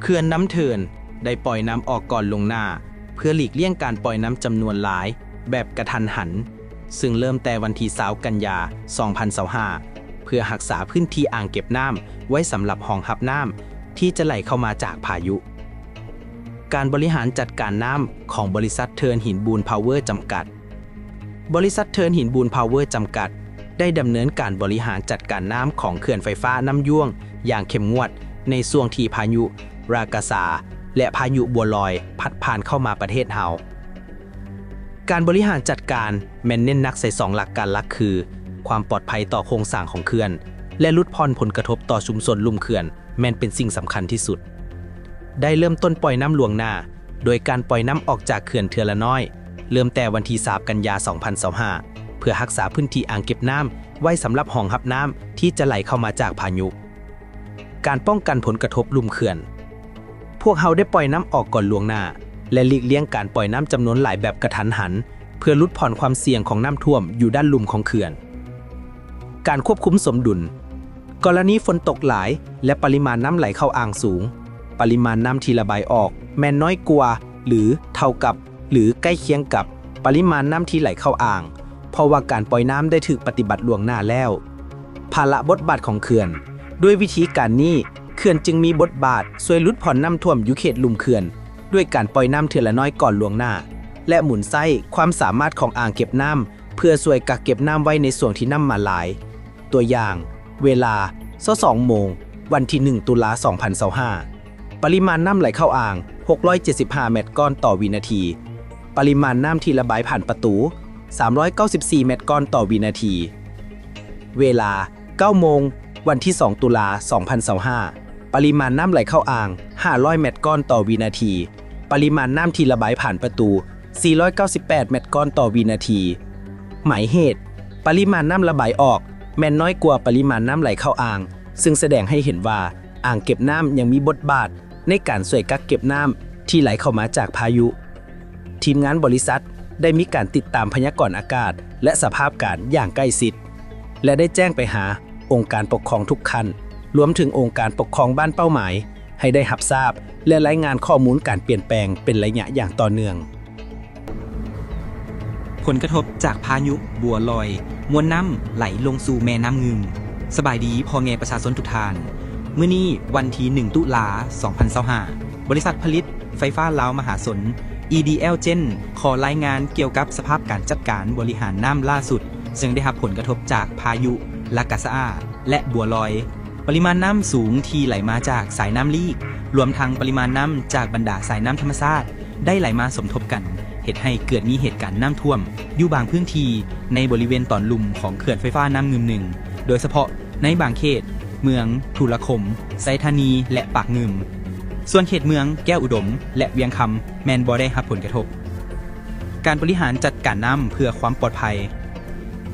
เขื่อนน้ำเทินได้ปล่อยน้ำออกก่อนลงหน้าเพื่อหลีกเลี่ยงการปล่อยน้ำจำนวนหลายแบบกระทันหันซึ่งเริ่มแต่วันที่20กันยา2025เพื่อรักษาพื้นที่อ่างเก็บน้ำไว้สำหรับรองรับน้ำที่จะไหลเข้ามาจากพายุการบริหารจัดการน้ำของบริษัทเทิร์นหินบูนพาวเวอร์จำกัดบริษัทเทิร์นหินบูนพาวเวอร์จำกัดได้ดำเนินการบริหารจัดการน้ำของเขื่อนไฟฟ้าน้ำยวงอย่างเข้มงวดในช่วงที่พายุรากาซาและพายุบัวลอยพัดผ่านเข้ามาประเทศเฮาการบริหารจัดการแม่นเน้นนักใส่2หลักการหลักคือความปลอดภัยต่อโครงสร้างของเขื่อนและลดผ่อนผลกระทบต่อชุมชนลุ่มเขื่อนแม่นเป็นสิ่งสำคัญที่สุดได้เริ่มต้นปล่อยน้ำลวงหน้าโดยการปล่อยน้ำออกจากเขื่อนเทือละน้อยเริ่มแต่วันที่3กันยา2025เพื่อรักษาพื้นที่อ่างเก็บน้ำไว้สำหรับรองรับน้ำที่จะไหลเข้ามาจากพายุการป้องกันผลกระทบลุ่มเขื่อนพวกเขาได้ปล่อยน้ำออกก่อนล่วงหน้าและหลีกเลี่ยงการปล่อยน้ำจำนวนหลายแบบกระทันหันเพื่อลดผ่อนความเสี่ยงของน้ำท่วมอยู่ด้านลุ่มของเขื่อนการควบคุมสมดุลกรณีฝนตกหลายและปริมาณน้ำไหลเข้าอ่างสูงปริมาณน้ำที่ระบายออกแม้นน้อยกว่าหรือเท่ากับหรือใกล้เคียงกับปริมาณน้ำที่ไหลเข้าอ่างเพราะว่าการปล่อยน้ำได้ถูกปฏิบัติล่วงหน้าแล้วภาระบทบาทของเขื่อนด้วยวิธีการนี้เขื่อนจึงมีบทบาทช่วยลดผ่อนน้ำท่วมอยู่เขตลุ่มเขื่อนด้วยการปล่อยน้ำเทื่อละน้อยก่อนล่วงหน้าและหมุนไส้ความสามารถของอ่างเก็บน้ำเพื่อช่วยกักเก็บน้ำไว้ในส่วนที่น้ำมาหลายตัวอย่างเวลา2 โมงวันที่1ตุลา2025ปริมาณน้ำไหลเข้าอ่าง675เมตรก้อนต่อวินาทีปริมาณน้ำที่ระบายผ่านประตู394เมตรก้อนต่อวินาทีเวลา9 โมงวันที่2ตุลา2025ปริมาณน้ำไหลเข้าอ่าง500เมตรก้อนต่อวินาทีปริมาณน้ำที่ระบายผ่านประตู498เมตรก้อนต่อวินาทีหมายเหตุปริมาณน้ำระบายออกแม้นน้อยกว่าปริมาณน้ำไหลเข้าอ่างซึ่งแสดงให้เห็นว่าอ่างเก็บน้ำยังมีบทบาทในการช่วยกักเก็บน้ำที่ไหลเข้ามาจากพายุทีมงานบริษัทได้มีการติดตามพยากรณ์อากาศและสภาพอากาศอย่างใกล้ชิดและได้แจ้งไปหาองค์การปกครองทุกขั้นรวมถึงองค์การปกครองบ้านเป้าหมายให้ได้รับทราบและรายงานข้อมูลการเปลี่ยนแปลงเป็นระยะอย่างต่อเนื่องผลกระทบจากพายุบัวลอยมวลน้ำไหลลงสู่แม่น้ำงึมสบายดีพ่อแม่ประชาชนทุกท่านมื้อนี้วันที่1ตุลา2025บริษัทผลิตไฟฟ้าลาวมหาสน EDL Gen ขอรายงานเกี่ยวกับสภาพการจัดการบริหารน้ำล่าสุดซึ่งได้รับผลกระทบจากพายุลากาซาและบัวลอยปริมาณน้ำสูงที่ไหลมาจากสายน้ำลีกรวมทั้งปริมาณน้ำจากบรรดาสายน้ำธรรมชาติได้ไหลมาสมทบกันเหตุให้เกิดมีเหตุการณ์น้ำท่วมอยู่บางพื้นที่ในบริเวณตอนลุ่มของเขื่อนไฟฟ้าน้ำงึมหนึ่งโดยเฉพาะในบางเขตเมืองทุรคมไซธานีและปากงึมส่วนเขตเมืองแก้วอุดมและเวียงคำแมนบ่ได้รับผลกระทบการบริหารจัดการน้ำเพื่อความปลอดภัย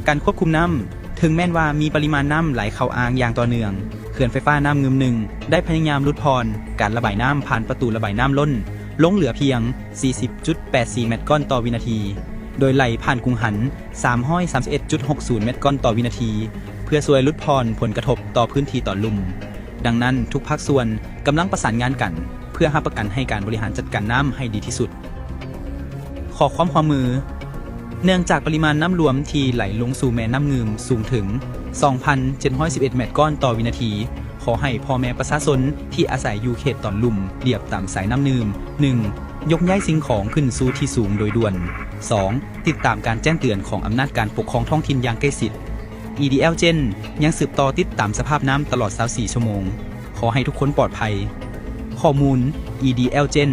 การควบคุมน้ำถึงแม้นว่ามีปริมาณน้ำไหลเข้าอ่างอย่างต่อเนื่องเขื่อนไฟฟ้าน้ำงึมหนึ่งได้พยายามลดผ่อนการระบายน้ำผ่านประตูระบายน้ำล้นลงเหลือเพียง 40.84 เมตรก้อนต่อวินาทีโดยไหลผ่านกรุงหัน 331.60 เมตรก้อนต่อวินาทีเพื่อช่วยลดผ่อนผลกระทบต่อพื้นที่ต่อลุ่มดังนั้นทุกภาคส่วนกำลังประสานงานกันเพื่อรับประกันให้การบริหารจัดการน้ำให้ดีที่สุดขอความร่วมมือเนื่องจากปริมาณน้ำรวมที่ไหลลงสู่แม่น้ำงึมสูงถึง 2,711 เมตรก้อนต่อวินาทีขอให้พ่อแม่ประชาชนที่อาศัยอยู่เขตตอนลุ่มเรียบตามสายน้ำนืม 1. ยกย้ายสิ่งของขึ้นสู่ที่สูงโดยด่วน 2. ติดตามการแจ้งเตือนของอำนาจการปกครองท้องถิ่นอย่างใกล้ชิด EDL Gen ยังสืบต่อติดตามสภาพน้ำตลอด24ชั่วโมงขอให้ทุกคนปลอดภัยข้อมูล EDL Gen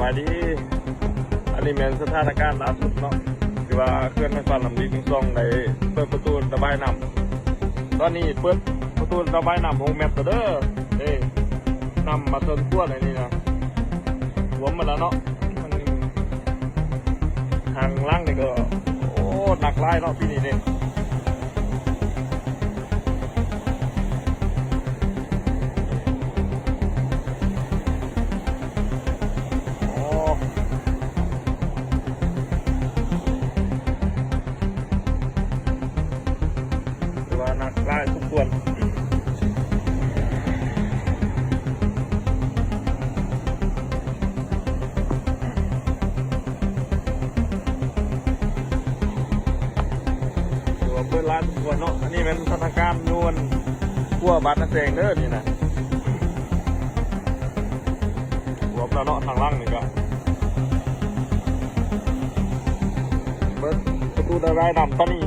บายดีอันนี้เป็นสถานการณ์ล่าสุดเนาะที่ว่าเคลื่อนไฟฟ้าลำดีทั้งสองได้เปิดประตูระบายน้ำตอนนี้เปิดประตูระบายน้ำ6 เมตรเด้อน้ำมาเติมขั้วอะไรนี่นะรวมมาแล้วเนาะมันทางล่างนี่ก็โอ้หนักไล่เนาะพี่นี่เนี่ยหนักไล่ทุกส่วนตัวเปิดร้านทุกส่วนเนาะอันนี้เป็นสถานการณ์นวลขั้วบัตรนักแสดงเด้อนี่นะรวมแล้วเนาะทางล่างนี่ก็เปิดประตูระบายน้ำตอนนี้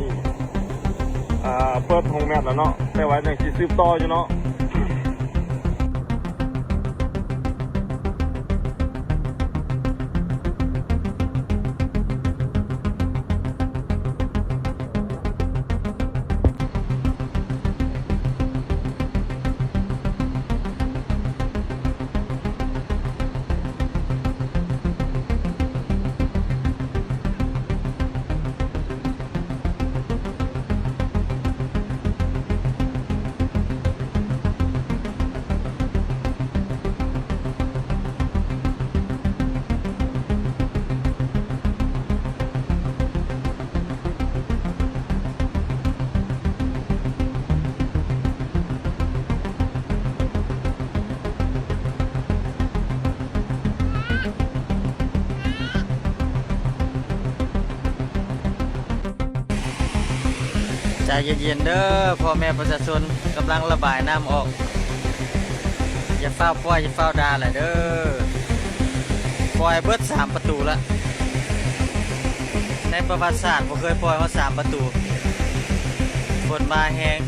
เปิด6 เมตรแล้วเนาะแต่ว่ายังสิซื้อต่ออยู่เนาะใจเย็นๆเด้อพ่อแม่ประชาชนกำลังระบายน้ำออกอย่าเฝ้าปล่อยอย่าเฝ้าด่าแหละเด้อปล่อยเบิด3 ประตูละในประวัติศาสตร์ผมเคยปล่อยมา3 ประตูฝนมาแห้ง